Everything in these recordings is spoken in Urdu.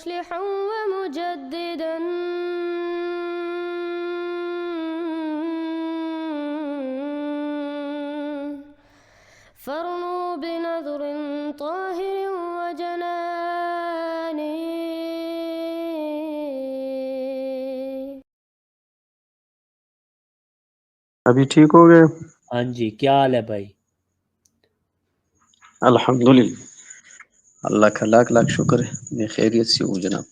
مصلحا ومجددا فارنوا بنظر طاهر وجنان. ابھی ٹھیک ہو گئے؟ ہاں جی، کیا حال ہے بھائی؟ الحمدللہ، اللہ کا لاکھ لاکھ شکر ہے، میں خیریت سے ہوں جناب۔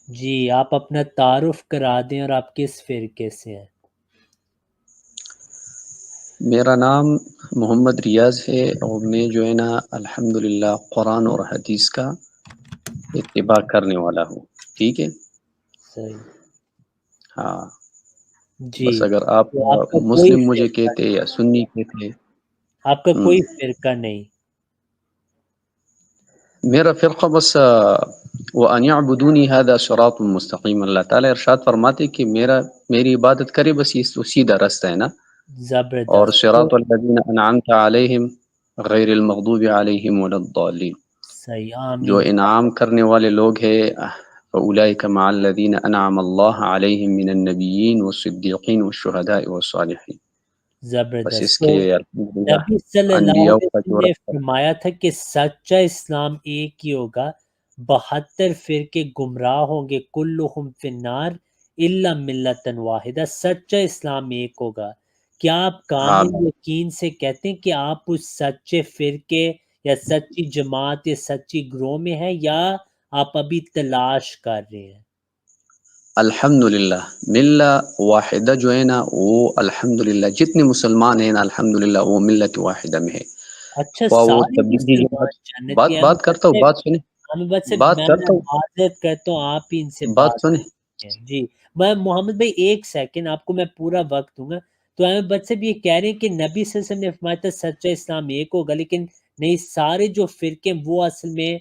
جی آپ اپنا تعارف کرا دیں اور آپ کس فرقے سے ہیں؟ میرا نام محمد ریاض ہے اور میں جو ہے نا الحمدللہ قرآن اور حدیث کا اتباع کرنے والا ہوں، ٹھیک ہے؟ صحیح. ہاں، جی بس اگر آپ تو آپ کا کوئی مسلم مجھے فرقہ کہتے یا سنی کہتے۔ آپ کا ہم، کوئی فرقہ نہیں؟ میرا فرقہ بس وَأَنْ يَعْبُدُونِي هَذَا صِرَاطٌ مستقیم، اللہ تعالیٰ ارشاد فرماتے کہ میری عبادت کرے، بس یہ تو سیدھا رستہ ہے نا۔ اور زبردست. تو صراط الذین انعمت علیہم غیر المغضوب علیہم ولا الضالین، صحیح، جو آمین. انعام کرنے والے لوگ ہیں فاولئک مع الذین انعم اللہ علیہم من النبیین والصدیقین والشہداء والصالحین۔ بس زبردست. اس تو کے الحمدللہ نبی صلی اللہ انبیاء علیہ کا وسلم جو نے رفتہ۔ فرمایا تھا کہ سچا اسلام ایک ہی ہوگا، 72 فرقے گمراہ ہوں گے، کلہم فی النار الا ملتا واحدہ. سچا اسلام ایک ہوگا. کیا آپ ہاں، کامل یقین سے کہتے ہیں کہ آپ اس سچے فرقے یا سچی جماعت یا سچی گروہ میں ہیں، یا آپ ابھی تلاش کر رہے ہیں؟ الحمدللہ ملہ واحدہ جو ہے نا وہ الحمدللہ جتنے مسلمان ہیں نا الحمدللہ وہ ملت واحدہ میں ہے۔ اچھا، وہ سارے تبلیغی مسلمان جماعت، جنتی ہیں؟ بات کرتا ہوں، بات سنیں، احمد سے بات میں کرتا ہوں، معذرت کرتا ہوں، آپ ہی ان سے بات بات سنیں۔ کرتے ہیں. جی میں محمد بھائی ایک سیکنڈ، آپ کو میں پورا وقت دوں گا. تو احمد بٹ سے بھی یہ کہہ رہے ہیں کہ نبی صلی اللہ علیہ وسلم نے فرمایا تھا سچا اسلام ایک ہوگا، لیکن نہیں، سارے جو فرقے وہ اصل میں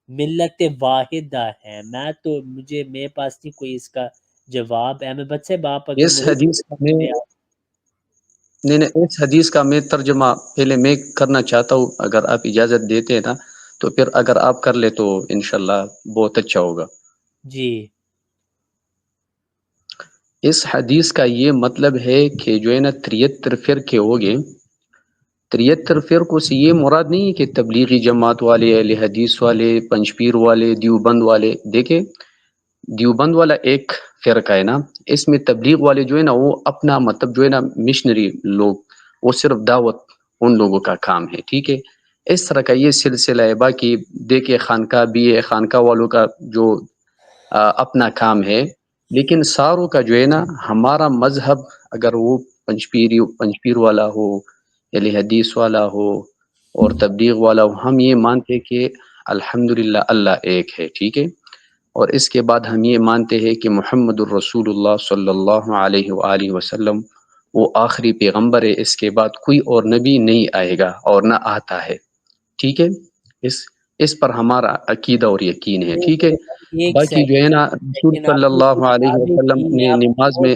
ملت واحدہ ہیں. میرے پاس نہیں کوئی اس کا جواب. احمد بٹ صاحب آپ اگر اس مجھے حدیث کا میں دیں آپ. نہیں، اس حدیث کا میں ترجمہ پہلے میں کرنا چاہتا ہوں، اگر آپ اجازت دیتے ہیں نا تو پھر اگر آپ کر لے تو انشاءاللہ بہت اچھا ہوگا۔ جی اس حدیث کا یہ مطلب ہے کہ جو ہے نا 73 فرقے ہو گئے، 73 فرقوں سے یہ مراد نہیں ہے کہ تبلیغی جماعت والے، اہل حدیث والے، پنجپیر والے، دیوبند والے۔ دیکھیں دیوبند والا ایک فرقہ ہے نا، اس میں تبلیغ والے جو ہے نا وہ اپنا مطلب جو ہے نا مشنری لوگ، وہ صرف دعوت ان لوگوں کا کام ہے، ٹھیک ہے؟ اس طرح کا یہ سلسلہ ہے۔ باقی دیکھیں خانقاہ بھی ہے، خانقاہ والوں کا جو اپنا کام ہے، لیکن ساروں کا جو ہے نا ہمارا مذہب، اگر وہ پنجپیر والا ہو، اہل حدیث والا ہو اور تبلیغ والا ہو، ہم یہ مانتے کہ الحمدللہ اللہ ایک ہے، ٹھیک ہے؟ اور اس کے بعد ہم یہ مانتے ہیں کہ محمد الرسول اللہ صلی اللہ علیہ وآلہ وسلم وہ آخری پیغمبر ہے، اس کے بعد کوئی اور نبی نہیں آئے گا اور نہ آتا ہے، ٹھیک ہے؟ اس پر ہمارا عقیدہ اور یقین ہے، ٹھیک ہے؟ ایک باقی جو ہے نا رسول سیکنڈ صلی آپ نے اللہ علیہ دعوے وسلم کی، نے آپ نماز میں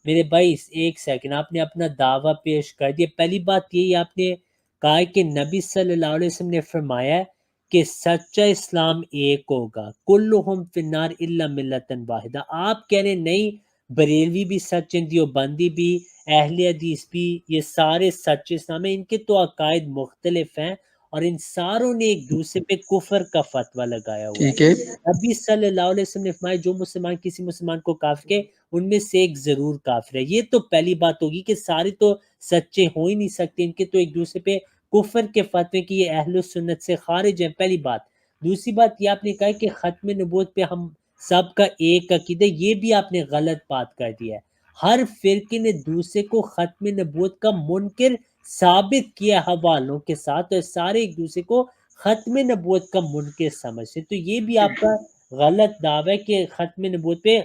میرے بھائی ایک سیکنڈ، آپ نے اپنا دعویٰ پیش کر دیا. پہلی بات یہی آپ نے کہا ہے کہ نبی صلی اللہ علیہ وسلم نے فرمایا ہے کہ سچا اسلام ایک ہوگا، کلہم فی النار الا ملتا واحدہ. آپ کہہ رہے نہیں، بریلوی بھی سچ ہیں، دیوبندی بھی، اہل حدیث بھی، یہ سارے سچ اسلام ہیں. ان کے تو عقائد مختلف ہیں اور ان ساروں نے ایک دوسرے پہ کفر کا فتویٰ لگایا ہوا ہے. ٹھیک ہے، نبی صلی اللہ علیہ وسلم نے فرمایا جو مسلمان کسی مسلمان کو کافر کہے ان میں سے ایک ضرور کافر ہے. یہ تو پہلی بات ہوگی کہ سارے تو سچے ہو ہی نہیں سکتے، ان کے تو ایک دوسرے پہ کفر کے فتوے کہ یہ اہل سنت سے خارج ہیں، پہلی بات. دوسری بات یہ آپ نے کہا کہ ختم نبوت پہ ہم سب کا ایک عقیدہ، یہ بھی آپ نے غلط بات کر دیا ہے. ہر فرقے نے دوسرے کو ختم نبوت کا منکر ثابت کیا حوالوں کے ساتھ، اور سارے ایک دوسرے کو ختم نبوت کا منکر سمجھتے. تو یہ بھی آپ کا غلط دعویٰ ہے کہ ختم نبوت پہ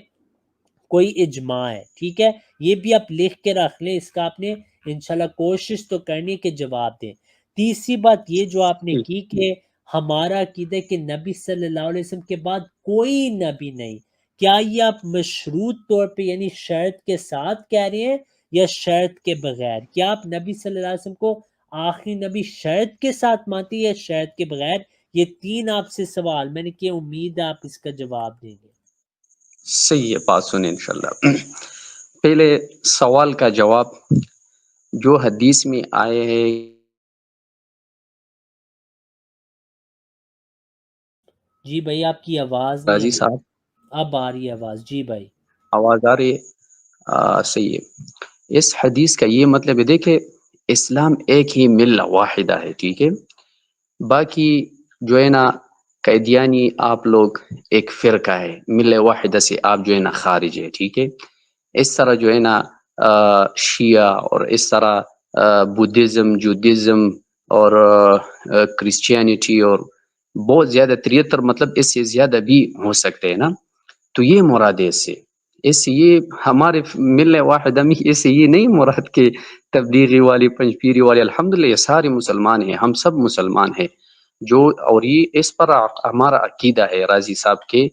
کوئی اجماع ہے، ٹھیک ہے؟ یہ بھی آپ لکھ کے رکھ لیں، اس کا آپ نے انشاءاللہ کوشش تو کرنی ہے کہ جواب دیں. تیسری بات یہ جو آپ نے کی کہ ہمارا عقیدہ ہے کہ نبی صلی اللہ علیہ وسلم کے بعد کوئی نبی نہیں. کیا یہ آپ مشروط طور پہ یعنی شرط کے ساتھ کہہ رہے ہیں یا شرط کے بغیر؟ کیا آپ نبی صلی اللہ علیہ وسلم کو آخری نبی شرط کے ساتھ مانتے ہیں یا شرط کے بغیر؟ یہ 3 آپ سے سوال میں نے کیا، امید ہے آپ اس کا جواب دیں گے۔ صحیح ہے، بات سنیں انشاءاللہ۔ پہلے سوال کا جواب، جو حدیث میں آئے ہیں جی بھائی آپ کی آواز نہیں قاضی آ رہی، صاحب، اب آ رہی ہے آواز۔ جی بھائی آواز آ رہی ہے؟ صحیح ہے۔ اس حدیث کا یہ مطلب ہے، دیکھیں اسلام ایک ہی ملہ واحدہ ہے، ٹھیک ہے؟ باقی جو ہے نا قیدیانی آپ لوگ ایک فرقہ ہے، ملہ واحدہ سے آپ جو ہے نا خارج ہے، ٹھیک ہے؟ اس طرح جو ہے نا شیعہ اور اس طرح بدھزم، جودھزم اور کرسچینٹی اور بہت زیادہ 73 مطلب اس سے زیادہ بھی ہو سکتے ہیں نا، تو یہ مراد ہے اس سے یہ ہمارے ملہ واحدہ میں اس سے یہ نہیں مراد کہ تبلیغی والی، پنجپیری والے، الحمدللہ یہ سارے مسلمان ہیں، ہم سب مسلمان ہیں جو، اور یہ اس پر ہمارا عقیدہ ہے راضی صاحب کے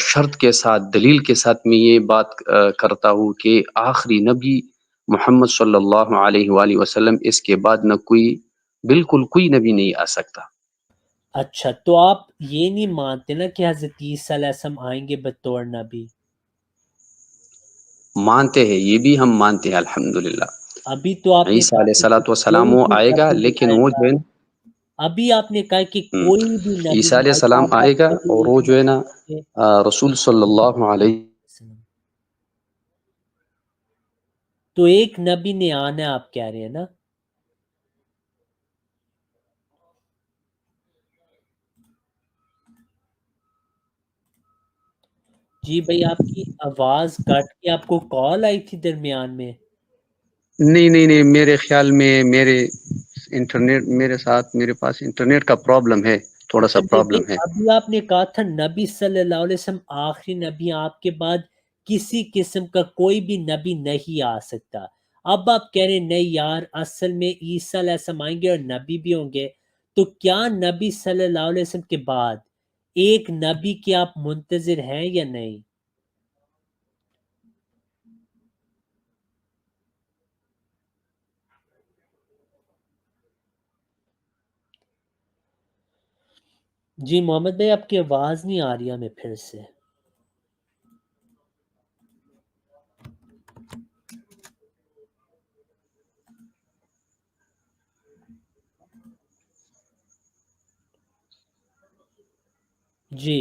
شرط کے ساتھ، دلیل کے ساتھ میں یہ بات کرتا ہوں کہ آخری نبی محمد صلی اللہ علیہ وآلہ وسلم، اس کے بعد نہ کوئی، بالکل کوئی نبی نہیں آ سکتا۔ اچھا، تو آپ یہ نہیں مانتے نا کہ حضرت عیسیٰ علیہ السلام آئیں گے بطور نبی؟ مانتے ہیں، یہ بھی ہم مانتے ہیں الحمدللہ۔ ابھی تو آپ نے عیسیٰ کہا علیہ کہ السلام کوئی وہ بھی آئے گا، نبی نہیں لیکن آئے وہ گا، جو ہے نا ابھی آپ نے کہا کہ کوئی بھی نبی عیسیٰ نہیں علیہ آئے گا، السلام اب آئے آپ گا کہہ اور رہے وہ ہیں جو ہے نا کہ رسول صلی اللہ علیہ، تو ایک نبی نے آنا ہے، آپ کہہ رہے ہیں نا؟ جی بھائی آپ کی آواز کٹ کے، آپ کو کال آئی تھی درمیان میں؟ نہیں، میرے خیال میں میرے انٹرنیٹ، میرے پاس انٹرنیٹ کا پرابلم ہے، تھوڑا اچھا سا نہیں بھائی، پرابلم ہے۔ ابھی آپ نے کہا تھا نبی صلی اللہ علیہ وسلم آخری نبی، آپ کے بعد کسی قسم کا کوئی بھی نبی نہیں آ سکتا۔ اب آپ کہہ رہے ہیں نہیں یار، اصل میں عیسیٰ علیہ السلام آئیں گے اور نبی بھی ہوں گے، تو کیا نبی صلی اللہ علیہ وسلم کے بعد ایک نبی کے آپ منتظر ہیں یا نہیں؟ جی محمد بھائی آپ کی آواز نہیں آ رہی ہمیں پھر سے۔ جی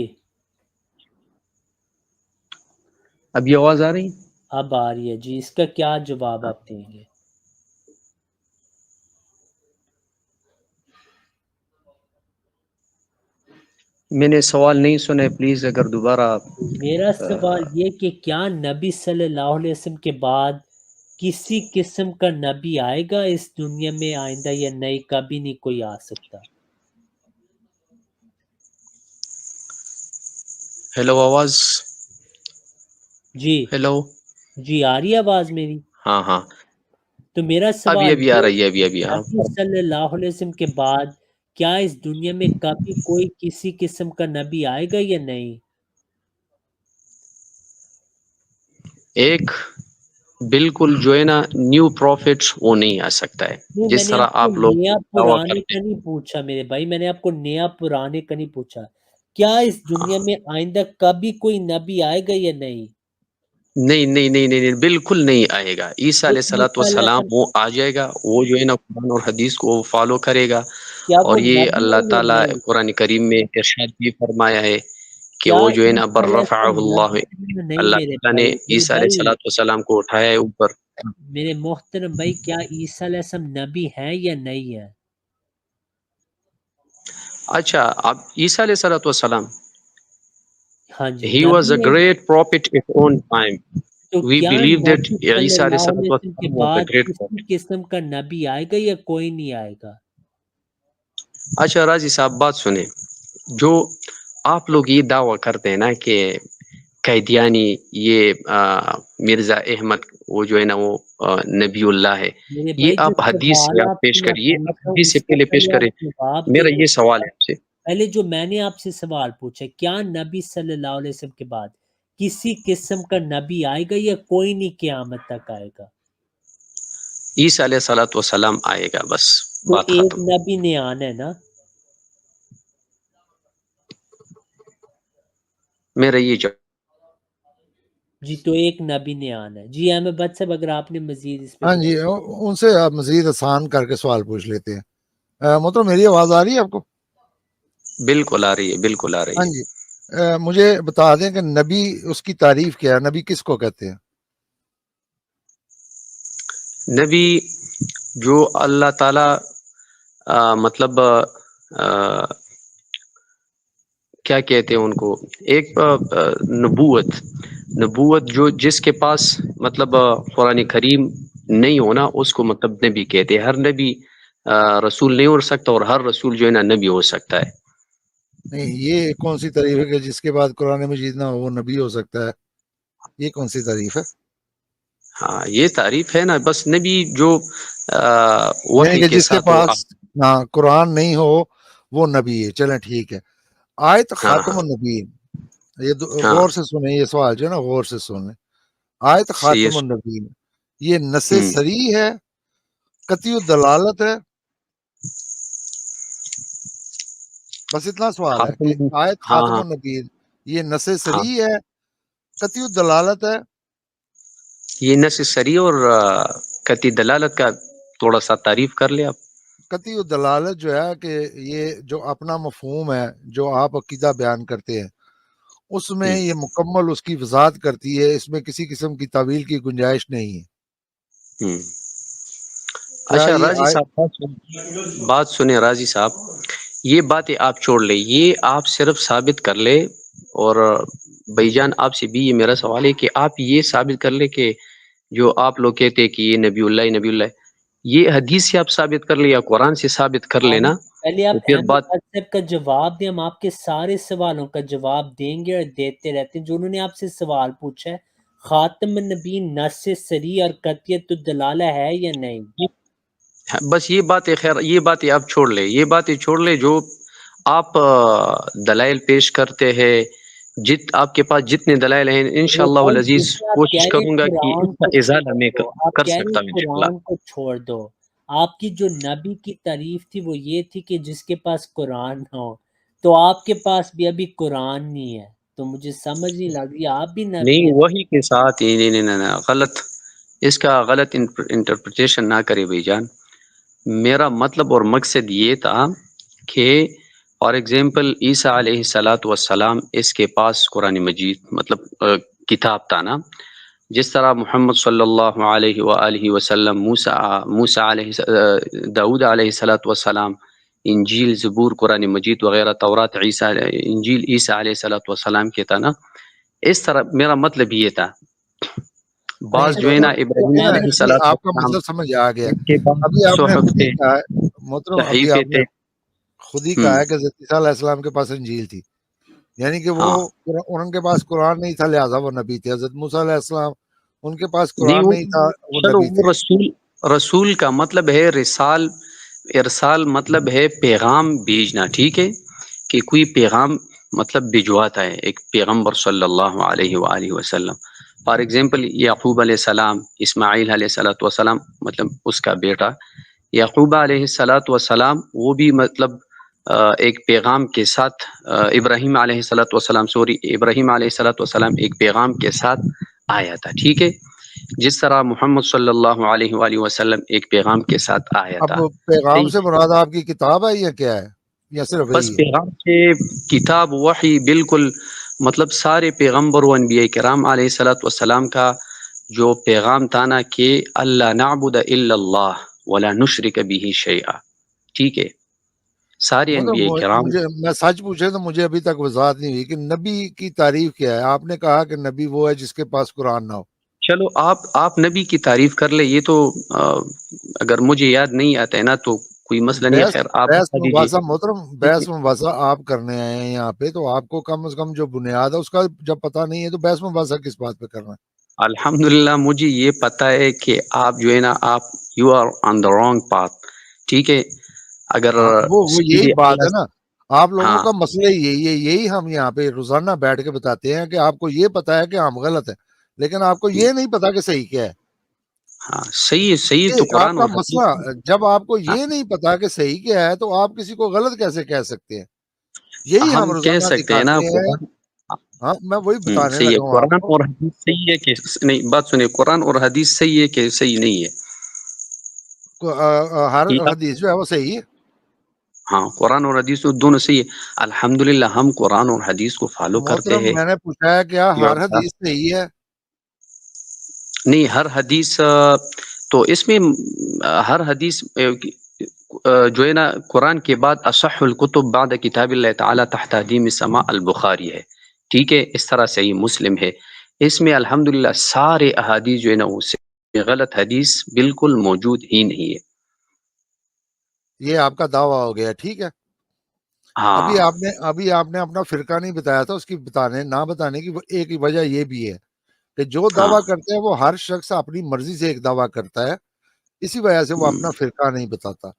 ابھی آواز آ رہی؟ اب آ رہی ہے جی، اس کا کیا جواب آپ دیں گے؟ میں نے سوال نہیں سنا ہے، پلیز اگر دوبارہ میرا سوال یہ کہ کیا نبی صلی اللہ علیہ وسلم کے بعد کسی قسم کا نبی آئے گا اس دنیا میں آئندہ یا نہیں؟ کبھی نہیں کوئی آ سکتا۔ ہیلو، آواز، جی ہیلو، جی آ رہی ہے آواز میری؟ ہاں، تو میرا ابھی سوال آ یہ رہی ہے، ہے ابھی کہ ہاں۔ نبی صلی اللہ علیہ وسلم کے بعد کیا اس دنیا میں کبھی کوئی کسی قسم کا نبی آئے گا یا نہیں؟ ایک بالکل جو ہے نا نیو پروفٹ وہ نہیں آ سکتا ہے، نہیں، میں جس نے طرح آپ کو آپ لوگ نیا دعویٰ پرانے کرتے کا ہیں۔ نہیں پوچھا میرے بھائی، میں نے آپ کو نیا پرانے کا نہیں پوچھا، کیا اس دنیا میں آئندہ کبھی کوئی نبی آئے گا یا نہیں؟ نہیں، بالکل نہیں آئے گا۔ عیسیٰ تو علیہ عیسیٰ علیہ السلام السلام وہ آ جائے گا، وہ جو ہے نا قرآن اور حدیث کو فالو کرے گا، کیا اور وہ یہ نبی ہے اللہ یا تعالیٰ نہیں؟ قرآن کریم میں ارشاد بھی فرمایا ہے کہ کیا وہ جو ہے نا عیسیٰ علیہ برفعہ السلام اللہ، نبی ہے یا نہیں؟ اللہ میرے تعالیٰ نے بھائی، میرے عیسیٰ علیہ بھائی، السلام کو اٹھایا ہے اوپر۔ میرے محترم بھائی، کیا عیسیٰ علیہ السلام نبی ہے یا نہیں ہے؟ اچھا، اب عیسیٰ علیہ السلام، ہاں جی he was نبی a ہے، great prophet in his own time. تو We کیا believe that نبی صلی عیسیٰ علیہ اللہ علیہ وسلم کے السلام was a بعد great کسی prophet. قسم کا نبی آئے گا یا کوئی نہیں آئے گا؟ اچھا راضی صاحب، بات سنیں، جو آپ لوگ یہ دعویٰ کرتے ہیں نا کہ قیدیانی یہ مرزا احمد وہ جو ہے نا وہ نبی اللہ ہے، میرے یہ بھائی جو آپ حدیث سے سوال آپ آپ سے پیش میں کریے، پوچھ آپ رہا ہوں حدیث سے اس کا پہلے پیش پہلے کریں، آپ جواب میرا دیں۔ یہ سوال ہے آپ سے۔ پہلے جو میں نے آپ سے سوال پوچھا، کیا نبی صلی اللہ علیہ وسلم کے بعد کسی قسم کا نبی آئے گا یا کوئی نہیں قیامت تک آئے گا؟ عیسیٰ علیہ السلام آئے گا، بس تو بات ایک ختم۔ نبی نے آنا ہے نا؟ میرا یہ جواب. جی تو ایک نبی نے آنا ہے. جی احمد بٹ صاحب اگر آپ نے مزید اس پہ ہاں جی، ان سے آپ مزید آسان کر کے سوال پوچھ لیتے ہیں. محترم میری آواز آ رہی ہے آپ کو؟ بالکل آ رہی ہے، بالکل آ رہی ہاں ہے. جی. مجھے بتا دیں کہ نبی اس کی تعریف کیا ہے، نبی کس کو کہتے ہیں؟ نبی جو اللہ تعالی مطلب کیا کہتے ہیں ان کو، ایک نبوت جو جس کے پاس مطلب قرآن کریم نہیں ہونا اس کو مطلب نبی کہتے ہیں. ہر نبی رسول نہیں ہو سکتا اور ہر رسول جو ہے نا نبی ہو سکتا ہے. نہیں، یہ کون سی تعریف ہے کہ جس کے بعد قرآن مجید نہ ہو وہ نبی ہو سکتا ہے؟ یہ کون سی تعریف ہے؟ ہاں یہ تعریف ہے نا، بس نبی جو یعنی وحی کہ کے جس کے ساتھ وہ پاس قرآن نہیں ہو وہ نبی ہے. چلیں ٹھیک ہے. آیت ہاں خاتم ہاں النبیین، یہ ہاں غور سے سنیں، یہ سوال جو ہے نا غور سے سنیں. آیت صحیح خاتم ہے. النبیین یہ نص ہوں، صریح ہے، قطعی الدلالت ہے؟ بس اتنا سوال ہے کہ خاتم، آیت ہاں خاتم ہاں النبیین یہ نص ہاں، صریح ہے، قطعی الدلالت ہے؟ یہ نسری اور قطعی دلالت کا تھوڑا سا تعریف کر لیں آپ. قطعی الدلالت جو ہے کہ یہ جو اپنا مفہوم ہے جو آپ عقیدہ بیان کرتے ہیں اس میں ہوں، یہ مکمل اس کی وضاحت کرتی ہے، اس میں کسی قسم کی تعویل کی گنجائش نہیں ہے. ہوں. کیا اچھا یہ راضی صاحب بات سنیں راضی صاحب، یہ باتیں آپ چھوڑ لیں، یہ آپ صرف ثابت کر لیں. اور بھائی جان آپ سے بھی یہ میرا سوال ہے کہ آپ یہ ثابت کر لیں کہ جو آپ لوگ کہتے ہیں کہ یہ نبی اللہ نبی اللہ، یہ حدیث سے آپ ثابت کر لیں یا قرآن سے ثابت کر لینا. پہلے آپ تو پھر احمد بات بٹ صاحب کا جواب دیں، ہم آپ کے سارے سوالوں کا جواب دیں گے اور دیتے رہتے ہیں. جو انہوں نے آپ سے سوال پوچھا ہے خاتم النبی نص صریح اور قطعیت الدلالہ ہے یا نہیں؟ بس یہ باتیں خیر، یہ باتیں آپ چھوڑ لیں، یہ باتیں چھوڑ لیں جو آپ دلائل پیش کرتے ہیں. آپ کے پاس جتنے دلائل ہیں انشاءاللہ بھائی العزیز دیکھیں، آپ کہہ کوشش رہے ہیں کروں گا کہ قرآن اس کا کو ازالہ چھوڑ میں دو، آپ کر کہہ رہے سکتا ہیں ہوں انشاءاللہ. قرآن کو چھوڑ دو. آپ کی جو نبی کی تعریف تھی وہ یہ تھی کہ جس کے پاس قرآن نہ ہو، تو آپ کے پاس بھی ابھی قرآن نہیں ہے، تو مجھے سمجھ نہیں لگ رہی آپ بھی نبی نہیں ہیں. وہی کے ساتھ نہیں، غلط، اس کا غلط انٹرپریٹیشن نہ کرے بھائی جان. میرا مطلب اور مقصد یہ تھا کہ فار ایگزامپل عیسیٰ علیہ الصلاۃ والسلام اس کے پاس قرآن مجید مطلب کتاب تھا نا، جس طرح محمد صلی اللہ علیہ وآلہ وسلم موسیٰ علیہ داؤد علیہ الصلاۃ والسلام انجیل زبور قرآن مجید وغیرہ تورات عیسیٰ انجیل عیسیٰ علیہ الصلاۃ والسلام کے تھا نا. اس طرح میرا مطلب یہ تھا. نہیں بعض اچھا جو ہے تو نا تو ابراہیم نا علیہ ابھی الصلاۃ آپ کا والسلام مطلب سمجھ آ گیا. ان کے ابھی پاس آپ نے صحف خود ہی تھے، کہا ہے محترم، ابھی صحیفے آپ نے تھے. خود ہی ہوں، کہا ہے کہ حضرت عیسیٰ علیہ السلام کے پاس انجیل تھی، یعنی کہ وہ ہاں ان کے پاس قرآن نہیں تھا لہٰذا وہ نبی تھے. حضرت موسیٰ علیہ السلام ان کے پاس نہیں قرآن وہ، نہیں تھا، وہ چلو نبی تھے. وہ رسول کا مطلب ہے ارسال مطلب ہے پیغام بھیجنا، ٹھیک ہے، کہ کوئی پیغام مطلب بھجواتا ہے ایک پیغمبر صلی اللہ علیہ وآلہ وسلم. فار ایگزامپل یعقوب علیہ السلام، اسماعیل علیہ الصلوۃ والسلام مطلب اس کا بیٹا یعقوب علیہ الصلوۃ والسلام، وہ بھی مطلب ایک پیغام کے ساتھ ابراہیم علیہ الصلوۃ والسلام ابراہیم علیہ الصلوۃ والسلام ایک پیغام کے ساتھ آیا تھا، ٹھیک ہے. جس طرح محمد صلی اللہ علیہ وآلہ وسلم ایک پیغام کے ساتھ آیا اب تھا. پیغام صحیح. سے مراد آپ کی کتاب ہے یا کیا ہے، یا صرف بس یہی ہے؟ پیغام سے کتاب وحی بالکل، مطلب سارے پیغمبر و انبیاء کرام علیہ الصلوۃ والسلام کا جو پیغام تھا نا کہ اللہ نعبد الا اللہ ولا نشرک به شیئا، ٹھیک ہے. سارے مطلب انبیاء کرام. مجھے میں سچ پوچھے تو مجھے ابھی تک وضاحت نہیں ہوئی کہ نبی کی تعریف کیا ہے. آپ نے کہا کہ نبی وہ ہے جس کے پاس قرآن نہ ہو. چلو آپ نبی کی تعریف کر لیں، یہ تو اگر مجھے یاد نہیں آتا ہے نا تو کوئی مسئلہ نہیں ہے، بحث خیر آپ بحث بتا دیجیے. مباحثہ محترم، بحث مباحثہ آپ کرنے آئے ہیں یہاں پہ، تو آپ کو کم از کم جو بنیاد ہے اس کا جب پتہ نہیں ہے تو بحث مباحثہ کس بات پہ کرنا ہے؟ الحمدللہ مجھے یہ پتا ہے کہ آپ جو ہے نا آپ you are on the wrong path, ٹھیک ہے. اگر ہاں وہ یہی سیدھے بات ہے اللہ، نا. آپ لوگوں ہاں کا مسئلہ یہی ہے، یہی ہم یہاں پہ روزانہ بیٹھ کے بتاتے ہیں کہ آپ کو یہ پتا ہے کہ ہم غلط ہے، لیکن آپ کو یہ نہیں پتا کہ صحیح کیا ہے. ہاں صحیح صحیح تو یہ آپ قرآن کا اور حدیث. مسئلہ، جب آپ کو ہاں، یہ نہیں پتا کہ صحیح کیا ہے تو آپ کسی کو غلط کیسے کہہ سکتے ہیں؟ یہی ہم ہم کہہ روزانہ سکتے ہیں نا دکھاتے ہیں. قرآن، ہاں میں وہی بتانے صحیح ہے. لگا ہوں آپ قرآن کو. اور حدیث صحیح ہے کہ نہیں؟ بات سنیے، قرآن اور حدیث صحیح ہے کہ صحیح نہیں ہے؟ ہر یہ آپ- حدیث جو ہے وہ صحیح ہے. ہاں، قرآن اور حدیث تو دونوں صحیح ہے. الحمدللہ ہم قرآن اور حدیث کو فالو کرتے محترم ہیں. میں نے پوچھا ہے کیا یا ہر حدیث صحیح ہے؟ نہیں، ہر حدیث تو اس میں ہر حدیث جو ہے نا، قرآن کے بعد اصح الکتب بعد کتاب اللہ تعالی تحت حدیم سما البخاری ہے. ٹھیک ہے، اس طرح صحیح مسلم ہے. اس میں الحمدللہ سارے احادیث جو ہے نا، اس سے غلط حدیث بالکل موجود ہی نہیں ہے. یہ آپ کا دعویٰ ہو گیا. ٹھیک ہے. ہاں ابھی آپ نے اپنا فرقہ نہیں بتایا تھا. اس کی نہ بتانے کی ایک وجہ یہ بھی ہے کہ جو ہاں دعویٰ کرتے ہیں وہ ہر شخص اپنی مرضی سے ایک دعویٰ کرتا ہے. اسی وجہ سے وہ اپنا فرقہ نہیں بتاتا.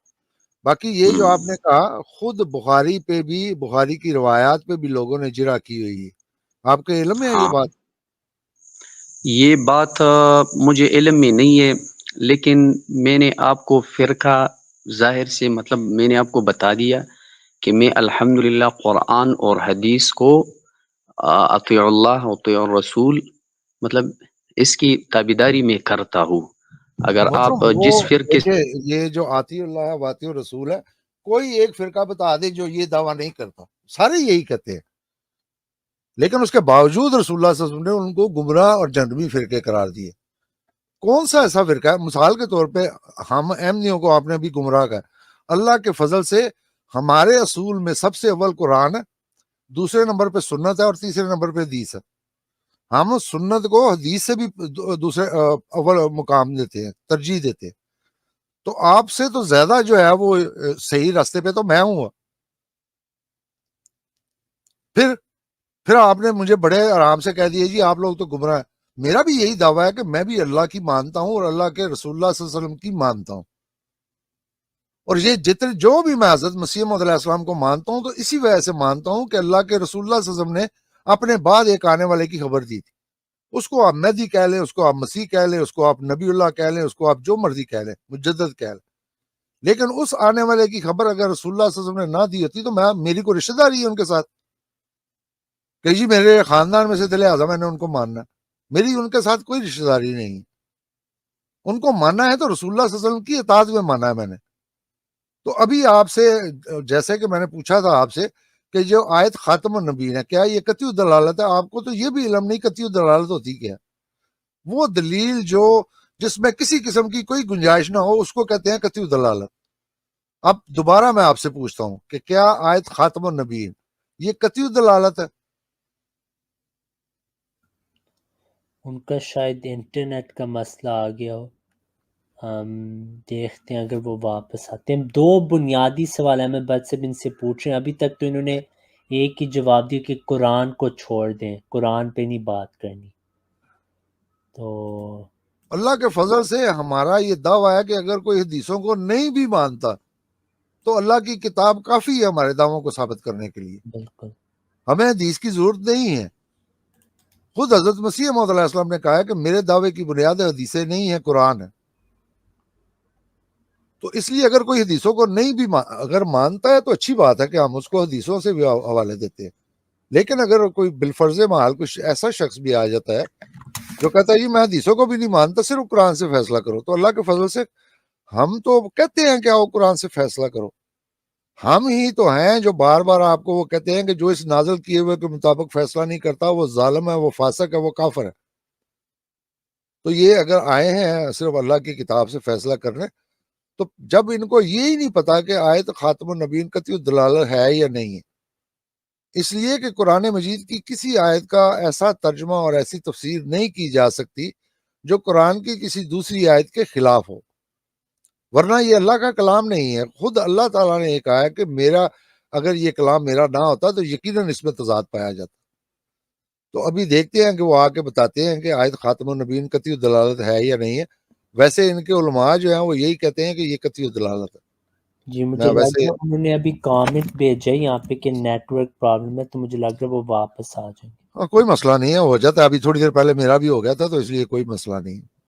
باقی یہ جو آپ نے کہا، خود بخاری پہ بھی، بخاری کی روایات پہ بھی لوگوں نے جرح کی ہوئی ہے. آپ کے علم میں ہے یہ ہاں، بات؟ یہ بات مجھے علم میں نہیں ہے، لیکن میں نے آپ کو فرقہ ظاہر سے مطلب میں نے آپ کو بتا دیا کہ میں الحمدللہ قرآن اور حدیث کو اطیع اللہ اطیع الرسول مطلب اس کی تابیداری میں کرتا ہوں. اگر محترم آپ وہ جس فرقے دیکھیں، یہ جو آتی اللہ ہے واتی رسول ہے، کوئی ایک فرقہ بتا دے جو یہ دعویٰ نہیں کرتا. سارے یہی کہتے ہیں، لیکن اس کے باوجود رسول اللہ صلی اللہ علیہ وسلم نے ان کو گمراہ اور جہنمی فرقے قرار دیے. کون سا ایسا فرقہ ہے؟ مثال کے طور پہ ہم احمدیوں کو آپ نے بھی گمراہ کہا. اللہ کے فضل سے ہمارے اصول میں سب سے اول قرآن ہے، دوسرے نمبر پہ سنت ہے، اور تیسرے نمبر پہ حدیث ہے. ہم سنت کو حدیث سے بھی دوسرے اول مقام دیتے ہیں، ترجیح دیتے ہیں. تو آپ سے تو زیادہ جو ہے وہ صحیح راستے پہ تو میں ہوں. پھر آپ نے مجھے بڑے آرام سے کہہ دیا جی آپ لوگ تو گمراہ ہیں. میرا بھی یہی دعویٰ ہے کہ میں بھی اللہ کی مانتا ہوں اور اللہ کے رسول اللہ صلی اللہ علیہ وسلم کی مانتا ہوں. اور یہ جتنے جو بھی میں حضرت مسیح موعود علیہ السلام کو مانتا ہوں تو اسی وجہ سے مانتا ہوں کہ اللہ کے رسول اللہ صلی اللہ علیہ وسلم نے اپنے بعد ایک آنے والے کی خبر دی تھی. اس کو آپ مہدی کہہ لیں، اس کو آپ مسیح کہہ لیں، اس کو آپ نبی اللہ کہہ لیں، اس کو آپ جو مرضی کہہ لیں، مجدد کہہ لیں. لیکن اس آنے والے کی خبر اگر رسول اللہ صلی اللہ علیہ وسلم نے نہ دی ہوتی تو میری کو رشتہ داری ہے ان کے ساتھ کہ جی میرے خاندان میں سے دل لہٰذا میں نے ان کو ماننا. میری ان کے ساتھ کوئی رشتہ داری نہیں. ان کو ماننا ہے تو رسول اللہ صلی اللہ علیہ وسلم کی اطاعت میں ماننا ہے میں نے. تو ابھی آپ سے جیسے کہ میں نے پوچھا تھا آپ سے کہ جو آیت خاتم النبیین ہے، کیا یہ قطعی دلالت ہے؟ آپ کو تو یہ بھی علم نہیں قطعی دلالت ہوتی کیا. وہ دلیل جو جس میں کسی قسم کی کوئی گنجائش نہ ہو اس کو کہتے ہیں قطعی دلالت. اب دوبارہ میں آپ سے پوچھتا ہوں کہ کیا آیت خاتم النبیین یہ قطعی دلالت ہے؟ ان کا شاید انٹرنیٹ کا مسئلہ آ گیا ہو. ہم دیکھتے ہیں اگر وہ واپس آتے ہیں. دو بنیادی سوال احمد بٹ صاحب ان سے پوچھ رہے ہیں. ابھی تک تو انہوں نے ایک ہی جواب دیا کہ قرآن کو چھوڑ دیں، قرآن پہ نہیں بات کرنی. تو اللہ کے فضل سے ہمارا یہ دعویٰ ہے کہ اگر کوئی حدیثوں کو نہیں بھی مانتا تو اللہ کی کتاب کافی ہے ہمارے دعووں کو ثابت کرنے کے لیے. بالکل ہمیں حدیث کی ضرورت نہیں ہے. خود حضرت مسیح موعود علیہ السلام نے کہا ہے کہ میرے دعوے کی بنیاد حدیثیں نہیں ہیں، قرآن ہے. تو اس لیے اگر کوئی حدیثوں کو نہیں بھی اگر مانتا ہے تو اچھی بات ہے کہ ہم اس کو حدیثوں سے بھی حوالے دیتے ہیں. لیکن اگر کوئی بالفرض محال کچھ ایسا شخص بھی آ جاتا ہے جو کہتا ہے جی میں حدیثوں کو بھی نہیں مانتا، صرف قرآن سے فیصلہ کرو، تو اللہ کے فضل سے ہم تو کہتے ہیں کہ آؤ قرآن سے فیصلہ کرو. ہم ہی تو ہیں جو بار بار آپ کو وہ کہتے ہیں کہ جو اس نازل کیے ہوئے کے مطابق فیصلہ نہیں کرتا وہ ظالم ہے، وہ فاسق ہے، وہ کافر ہے. تو یہ اگر آئے ہیں صرف اللہ کی کتاب سے فیصلہ کرنے، تو جب ان کو یہی نہیں پتا کہ آیت خاتم النبیین قطعی دلالت ہے یا نہیں ہے، اس لیے کہ قرآن مجید کی کسی آیت کا ایسا ترجمہ اور ایسی تفسیر نہیں کی جا سکتی جو قرآن کی کسی دوسری آیت کے خلاف ہو، ورنہ یہ اللہ کا کلام نہیں ہے. خود اللہ تعالیٰ نے یہ کہا ہے کہ میرا اگر یہ کلام میرا نہ ہوتا تو یقیناً اس میں تضاد پایا جاتا. تو ابھی دیکھتے ہیں کہ وہ آ کے بتاتے ہیں کہ آیت خاتم النبیین قطعی دلالت ہے یا نہیں ہے. ویسے ان کے علماء جو ہیں وہ یہی کہتے ہیں کہ یہ قطعی دلالت ہے. جی مجھے میں لگ ویسے رہا ہے انہوں نے ابھی کامنٹ بھیجا یہاں پہ کہ نیٹ ورک پرابلم ہے، تو مجھے لگ رہا ہے وہ واپس آ جائیں گے. کوئی مسئلہ نہیں ہے، ہو جاتا ہے. ابھی تھوڑی دیر پہلے میرا بھی ہو گیا تھا، تو اس لیے کوئی مسئلہ نہیں ہے.